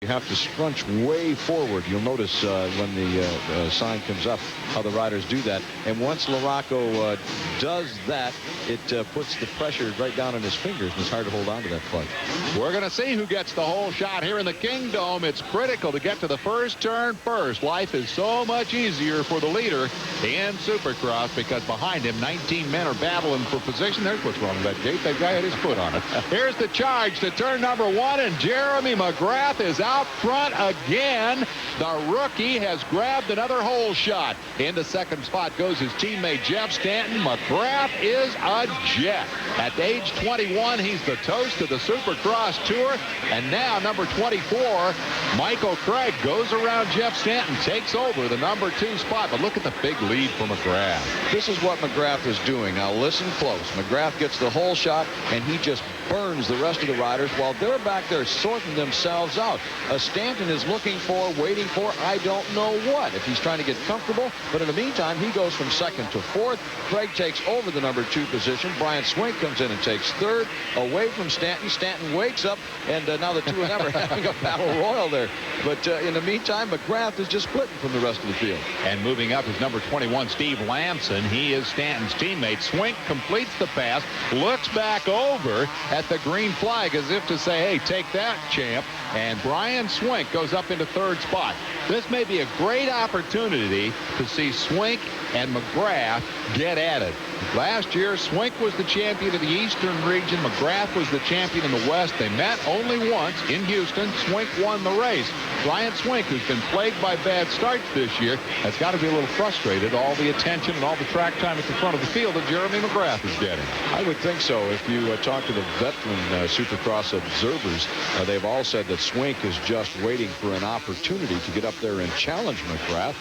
You have to scrunch way forward. You'll notice when the sign comes up how the riders do that. And once Larocco does that, it puts the pressure right down on his fingers, and it's hard to hold on to that clutch. We're going to see who gets the whole shot here in the Kingdome. It's critical to get to the first turn first. Life is so much easier for the leader in Supercross because behind him 19 men are battling for position. There's what's wrong with that gate. That guy had his foot on it. Here's the charge to turn number 1, and Jeremy McGrath is out front again. The rookie has grabbed another hole shot. In the second spot goes his teammate Jeff Stanton. McGrath is a jet. At age 21, he's the toast of the Supercross Tour. And now number 24, Michael Craig, goes around Jeff Stanton, takes over the number 2 spot. But look at the big lead for McGrath. This is what McGrath is doing. Now listen close. McGrath gets the hole shot, and he just burns the rest of the riders while they're back there sorting themselves out. Stanton is looking for, waiting for, I don't know what, if he's trying to get comfortable. But in the meantime, he goes from second to fourth. Craig takes over the number 2 position. Brian Swink comes in and takes third, away from Stanton. Stanton wakes up, and now the two of them are having a battle royal there. But in the meantime, McGrath is just splitting from the rest of the field. And moving up is number 21, Steve Lamson. He is Stanton's teammate. Swink completes the pass, looks back over at the green flag as if to say, hey, take that, champ. And Brian Swink goes up into third spot. This may be a great opportunity to see Swink and McGrath get at it. Last year, Swink was the champion of the Eastern region. McGrath was the champion in the West. They met only once in Houston. Swink won the race. Brian Swink, who's been plagued by bad starts this year, has got to be a little frustrated. All the attention and all the track time at the front of the field that Jeremy McGrath is getting. I would think so. If you talk to the veteran Supercross observers, they've all said that Swink is just waiting for an opportunity to get up there and challenge McGrath.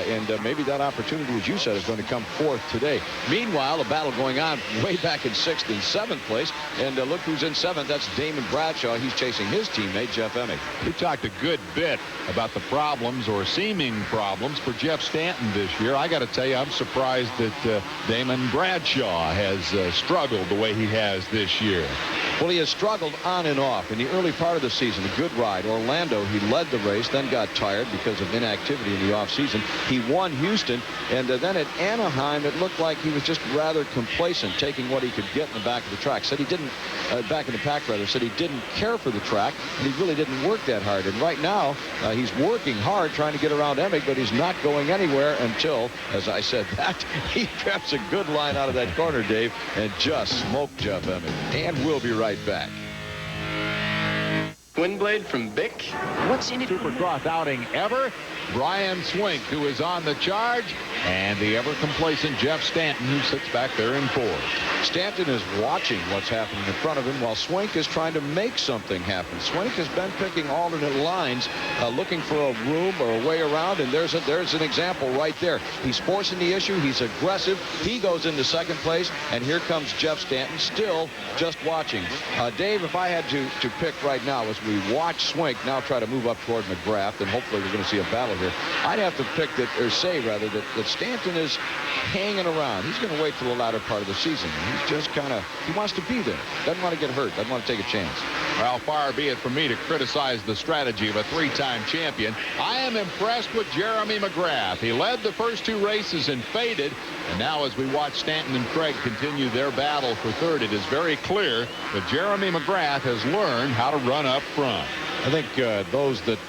And maybe that opportunity, as you said, is going to come forth today. Meanwhile, a battle going on way back in 6th and 7th place. And look who's in 7th. That's Damon Bradshaw. He's chasing his teammate, Jeff Emig. We talked a good bit about the problems or seeming problems for Jeff Stanton this year. I got to tell you, I'm surprised that Damon Bradshaw has struggled the way he has this year. Well, he has struggled on and off. In the early part of the season, a good ride. Orlando, he led the race, then got tired because of inactivity in the offseason. He won Houston, and then at Anaheim, it looked like he was just rather complacent, taking what he could get in the back of the track. Said he didn't, back in the pack rather, said he didn't care for the track, and he really didn't work that hard. And right now, he's working hard trying to get around Emig, but he's not going anywhere until, as I said that, he grabs a good line out of that corner, Dave, and just smoked Jeff Emig. And we'll be right back. Windblade from Bic. What's in it? Supercross outing ever. Brian Swink, who is on the charge, and the ever-complacent Jeff Stanton, who sits back there in fourth. Stanton is watching what's happening in front of him while Swink is trying to make something happen. Swink has been picking alternate lines, looking for a room or a way around, and there's an example right there. He's forcing the issue. He's aggressive. He goes into second place, and here comes Jeff Stanton, still just watching. Dave, if I had to pick right now as we watch Swink now try to move up toward McGrath, and hopefully we're going to see a battle here, I'd have to pick that, or say rather, that Stanton is hanging around. He's going to wait till the latter part of the season. He's just kind of, he wants to be there. Doesn't want to get hurt. Doesn't want to take a chance. Well, far be it from me to criticize the strategy of a 3-time champion. I am impressed with Jeremy McGrath. He led the first 2 races and faded. And now as we watch Stanton and Craig continue their battle for third, it is very clear that Jeremy McGrath has learned how to run up front. I think those that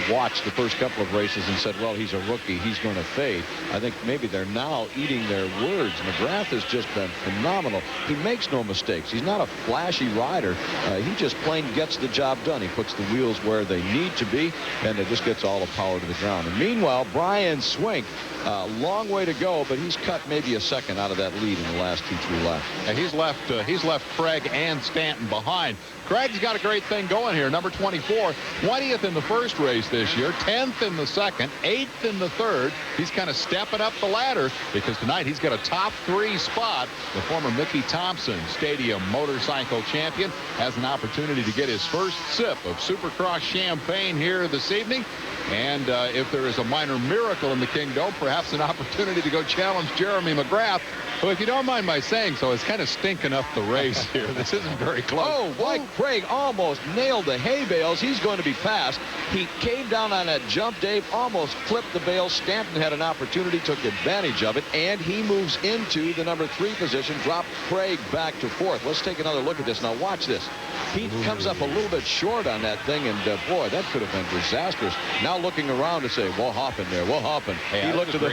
watched the first couple of races and said, well, he's a rookie, he's going to fade, I think maybe they're now eating their words. McGrath has just been phenomenal. He makes no mistakes. He's not a flashy rider. He just plain gets the job done. He puts the wheels where they need to be, and it just gets all the power to the ground. And meanwhile, Brian Swink, long way to go, but he's cut maybe a second out of that lead in the last 2-3 laps. And he's left Craig and Stanton behind. Craig's got a great thing going here. Number 24, 20th in the first race this year, 10th in the second, 8th in the third. He's kind of stepping up the ladder because tonight he's got a top 3 spot. The former Mickey Thompson Stadium motorcycle champion has an opportunity to get his first sip of Supercross champagne here this evening. And if there is a minor miracle in the Kingdome, perhaps an opportunity to go challenge Jeremy McGrath, who, if you don't mind my saying so, is kind of stinking up the race here. This isn't very close. Oh, Craig almost nailed the hay bales. He's going to be passed. He came down on that jump, Dave, almost clipped the bales. Stanton had an opportunity, took advantage of it, and he moves into the number 3 position, dropped Craig back to 4th. Let's take another look at this. Now watch this. He comes up a little bit short on that thing, and boy, that could have been disastrous. Now looking around to say, we'll hop in there, we'll hop in. Hey, he looked to the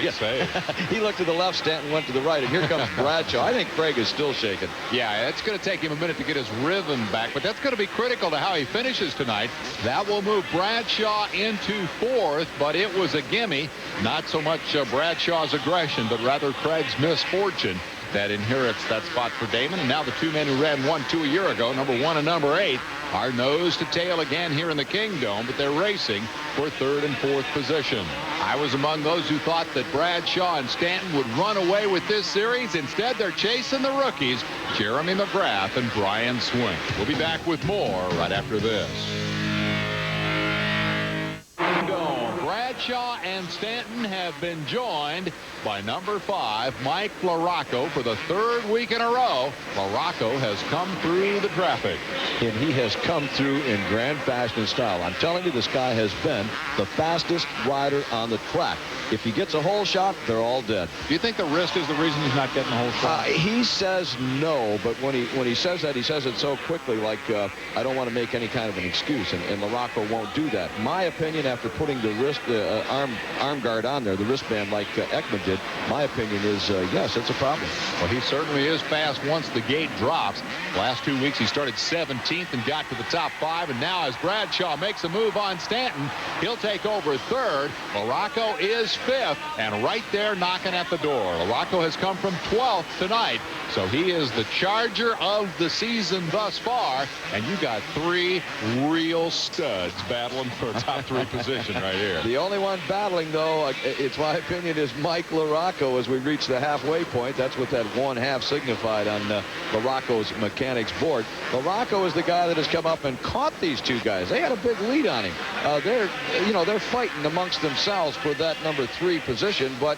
he looked to the left, Stanton went to the right, and here comes Bradshaw. I think Craig is still shaking. Yeah, it's going to take him a minute to get his rhythm back, but that's going to be critical to how he finishes tonight. That will move Bradshaw into 4th, but it was a gimme. Not so much Bradshaw's aggression, but rather Craig's misfortune that inherits that spot for Damon. And now the 2 men who ran 1-2 a year ago, number 1 and number 8, are nose to tail again here in the Kingdome, but they're racing for 3rd and 4th position. I was among those who thought that Bradshaw and Stanton would run away with this series. Instead, they're chasing the rookies, Jeremy McGrath and Brian Swink. We'll be back with more right after this. Bradshaw and Stanton have been joined by number 5, Mike LaRocco, for the 3rd week in a row. LaRocco has come through the traffic. And he has come through in grand fashion and style. I'm telling you, this guy has been the fastest rider on the track. If he gets a hole shot, they're all dead. Do you think the wrist is the reason he's not getting a hole shot? He says no, but when he says that, he says it so quickly, like, I don't want to make any kind of an excuse, and LaRocco won't do that. My opinion, after putting the wrist arm guard on there, the wristband like Ekman did, my opinion is, yes, it's a problem. Well, he certainly is fast once the gate drops. Last 2 weeks, he started 17th and got to the top 5, and now as Bradshaw makes a move on Stanton, he'll take over 3rd. LaRocco is 5th, and right there knocking at the door. LaRocco has come from 12th tonight, so he is the charger of the season thus far, and you got 3 real studs battling for a top 3 position right here. The only one battling, though, it's my opinion, is Mike LaRocco as we reach the halfway point. That's what that 1/2 signified on LaRocco's mechanics board. LaRocco is the guy that has come up and caught these 2 guys. They had a big lead on him. They're fighting amongst themselves for that number 3 position, but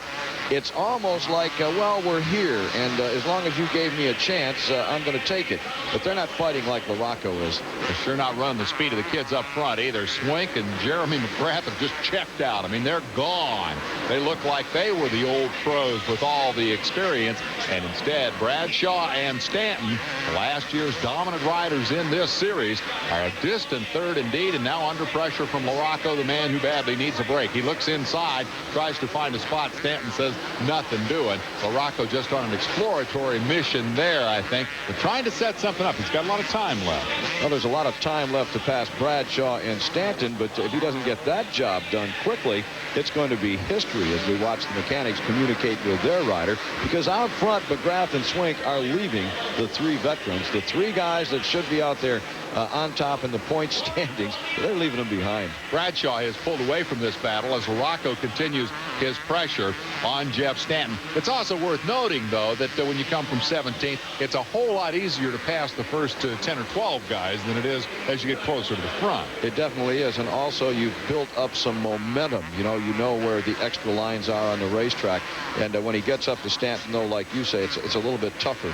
it's almost like, well, we're here, and as long as you gave me a chance, I'm going to take it. But they're not fighting like LaRocco is. They're sure not running the speed of the kids up front either. Swink and Jeremy McGrath have just checked out. I mean, they're gone. They look like they were the old pros with all the experience, and instead, Bradshaw and Stanton, last year's dominant riders in this series, are a distant 3rd indeed, and now under pressure from LaRocco, the man who badly needs a break. He looks inside, tries to find a spot. Stanton says, nothing doing. LaRocco just on an exploratory mission there, I think. They're trying to set something up. He's got a lot of time left. Well, there's a lot of time left to pass Bradshaw and Stanton, but if he doesn't get that job done quickly, it's going to be history as we watch the mechanics communicate with their rider, because out front, McGrath and Swink are leaving the 3 veterans, the 3 guys that should be out there on top in the point standings. They're leaving them behind. Bradshaw has pulled away from this battle as LaRocco continues his pressure on Jeff Stanton. It's also worth noting, though, that when you come from 17th, it's a whole lot easier to pass the first 10 or 12 guys than it is as you get closer to the front. It definitely is, and also you've built up some momentum. You know where the extra lines are on the racetrack, and when he gets up to Stanton, though, like you say, it's a little bit tougher.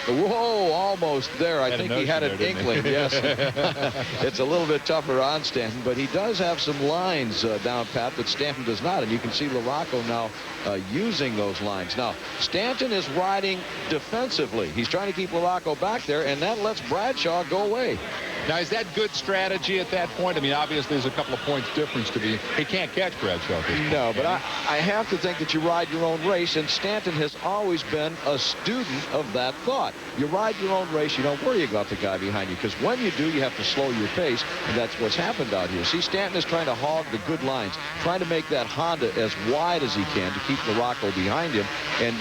Whoa, almost there. I think he had an inkling. Yes. It's a little bit tougher on Stanton, but he does have some lines down pat that Stanton does not, and you can see LaRocco now using those lines. Now, Stanton is riding defensively. He's trying to keep LaRocco back there, and that lets Bradshaw go away. Now, is that good strategy at that point? I mean, obviously, there's a couple of points difference to be. He can't catch Bradshaw. No, but I have to think that you ride your own race, and Stanton has always been a student of that thought. You ride your own race, you don't worry about the guy behind you, because when you do, you have to slow your pace, and that's what's happened out here. See, Stanton is trying to hog the good lines, trying to make that Honda as wide as he can to keep LaRocco behind him, and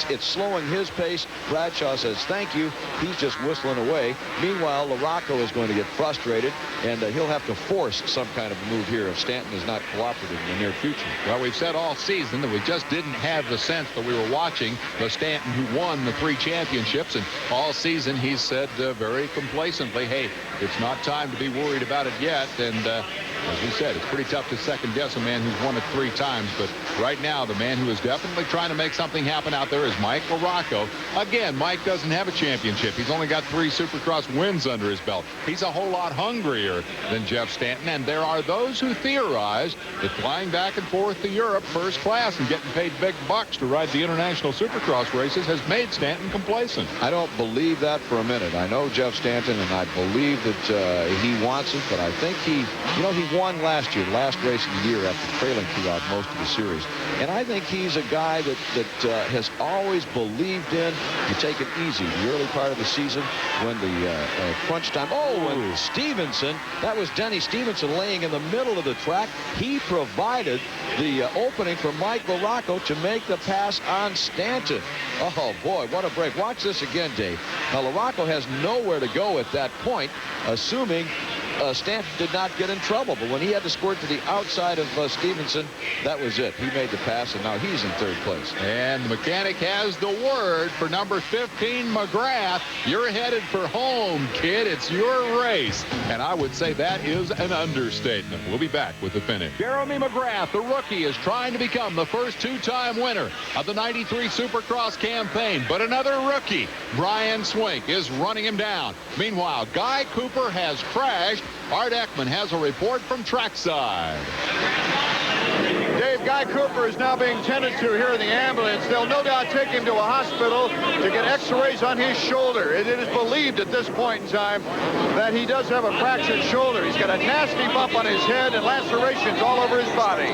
it's slowing his pace. Bradshaw says, thank you. He's just whistling away. Meanwhile, LaRocco is going going to get frustrated, and he'll have to force some kind of move here if Stanton is not cooperative in the near future. Well, we've said all season that we just didn't have the sense that we were watching the Stanton who won the 3 championships, and all season he's said very complacently, hey, it's not time to be worried about it yet. And as we said, it's pretty tough to second guess a man who's won it 3 times. But right now, the man who is definitely trying to make something happen out there is Mike LaRocco. Again, Mike doesn't have a championship. He's only got 3 Supercross wins under his belt. He's a whole lot hungrier than Jeff Stanton. And there are those who theorize that flying back and forth to Europe first class and getting paid big bucks to ride the international Supercross races has made Stanton complacent. I don't believe that for a minute. I know Jeff Stanton, and I believe that he wants it, but I think he won last year, last race of the year, after trailing throughout most of the series. And I think he's a guy that has always believed in, you take it easy the early part of the season when the crunch time. And Stevenson, that was Denny Stevenson laying in the middle of the track. He provided the opening for Mike LaRocco to make the pass on Stanton. Oh, boy, what a break. Watch this again, Dave. Now, LaRocco has nowhere to go at that point, assuming Stanton did not get in trouble. But when he had to squirt to the outside of Stevenson, that was it. He made the pass, and now he's in 3rd place. And the mechanic has the word for number 15, McGrath. You're headed for home, kid. It's your race. And I would say that is an understatement. We'll be back with the finish. Jeremy McGrath, the rookie, is trying to become the first 2-time winner of the 93 Supercross campaign. But another rookie, Brian Swink, is running him down. Meanwhile, Guy Cooper has crashed. Art Ekman has a report from trackside. Dave, Guy Cooper is now being tended to here in the ambulance. They'll no doubt take him to a hospital to get x-rays on his shoulder. It is believed at this point in time that he does have a fractured shoulder. He's got a nasty bump on his head and lacerations all over his body.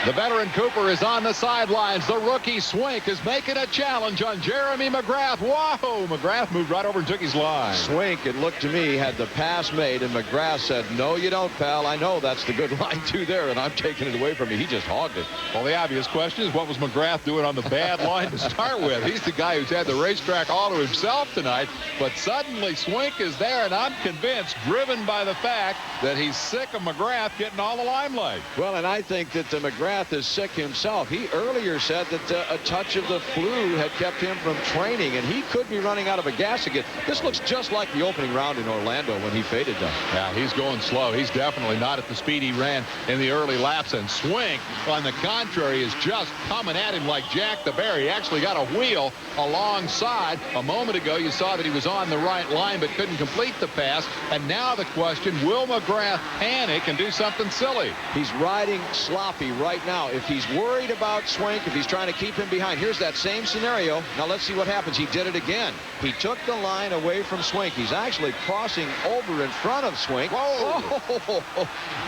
The veteran Cooper is on the sidelines. The rookie Swink is making a challenge on Jeremy McGrath. Whoa! McGrath moved right over and took his line. Swink, it looked to me, had the pass made, and McGrath said, no, you don't, pal. I know that's the good line, too, there, and I'm taking it away from you. He just hogged it. Well, the obvious question is, what was McGrath doing on the bad line to start with? He's the guy who's had the racetrack all to himself tonight, but suddenly Swink is there, and I'm convinced, driven by the fact that he's sick of McGrath getting all the limelight. Well, and I think that McGrath is sick himself. He earlier said that a touch of the flu had kept him from training, and he could be running out of a gas again. This looks just like the opening round in Orlando when he faded down. Yeah, he's going slow. He's definitely not at the speed he ran in the early laps. And Swink, on the contrary, is just coming at him like Jack the Bear. He actually got a wheel alongside. A moment ago, you saw that he was on the right line but couldn't complete the pass. And now the question, will McGrath panic and do something silly? He's riding sloppy right now. If he's worried about Swink, if he's trying to keep him behind, here's that same scenario. Now let's see what happens. He did it again. He took the line away from Swink. He's actually crossing over in front of Swink. Whoa!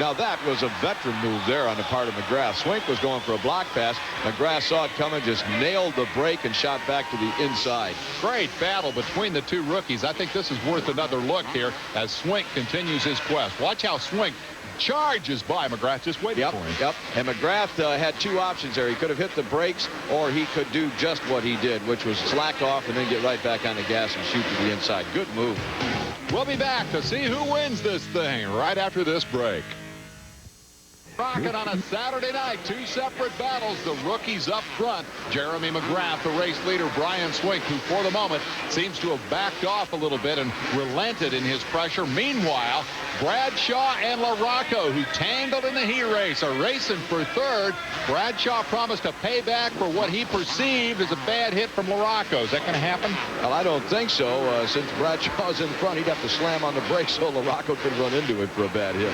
Now that was a veteran move there on the part of McGrath. Swink was going for a block pass. McGrath saw it coming, just nailed the brake and shot back to the inside. Great battle between the 2 rookies. I think this is worth another look here as Swink continues his quest. Watch how Swink charges by McGrath, just waiting for him. Yep. And McGrath had 2 options there. He could have hit the brakes, or he could do just what he did, which was slack off and then get right back on the gas and shoot to the inside. Good move. We'll be back to see who wins this thing right after this break. Rocking on a Saturday night, 2 separate battles. The rookies up front, Jeremy McGrath, the race leader, Brian Swink, who for the moment seems to have backed off a little bit and relented in his pressure. Meanwhile, Bradshaw and LaRocco, who tangled in the heat race, are racing for 3rd. Bradshaw promised to pay back for what he perceived as a bad hit from LaRocco. Is that going to happen? Well, I don't think so. Since Bradshaw's in front, he'd have to slam on the brakes so LaRocco could run into it for a bad hit.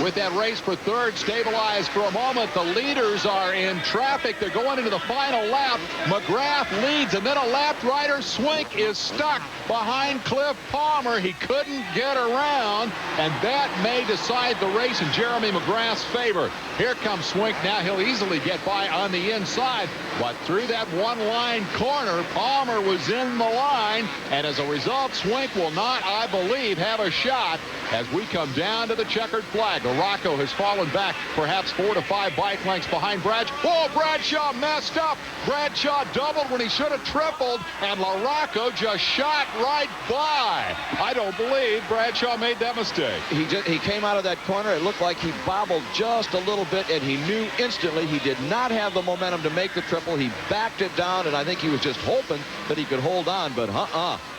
With that race for 3rd stabilized for a moment, the leaders are in traffic. They're going into the final lap. McGrath leads, and then a lap rider, Swink, is stuck behind Cliff Palmer. He couldn't get around, and that may decide the race in Jeremy McGrath's favor. Here comes Swink now. He'll easily get by on the inside, but through that one-line corner, Palmer was in the line, and as a result, Swink will not, I believe, have a shot as we come down to the checkered flag. LaRocco has fallen back perhaps 4 to 5 bike lengths behind Bradshaw. Oh, Bradshaw messed up. Bradshaw doubled when he should have tripled, and LaRocco just shot right by. I don't believe Bradshaw made that mistake. He came out of that corner. It looked like he bobbled just a little bit, and he knew instantly he did not have the momentum to make the triple. He backed it down, and I think he was just hoping that he could hold on, but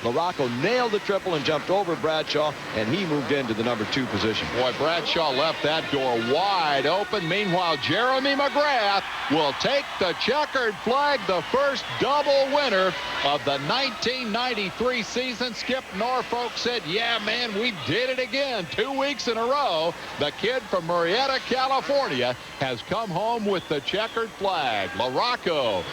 LaRocco nailed the triple and jumped over Bradshaw, and he moved into the number 2 position. Boy, Bradshaw left that door wide open. Meanwhile, Jeremy McGrath will take the checkered flag, the first double winner of the 1993 season. Skip Norfolk said, yeah, man, we did it again. 2 weeks in a row. The kid from Murrieta, California, has come home with the checkered flag. LaRocco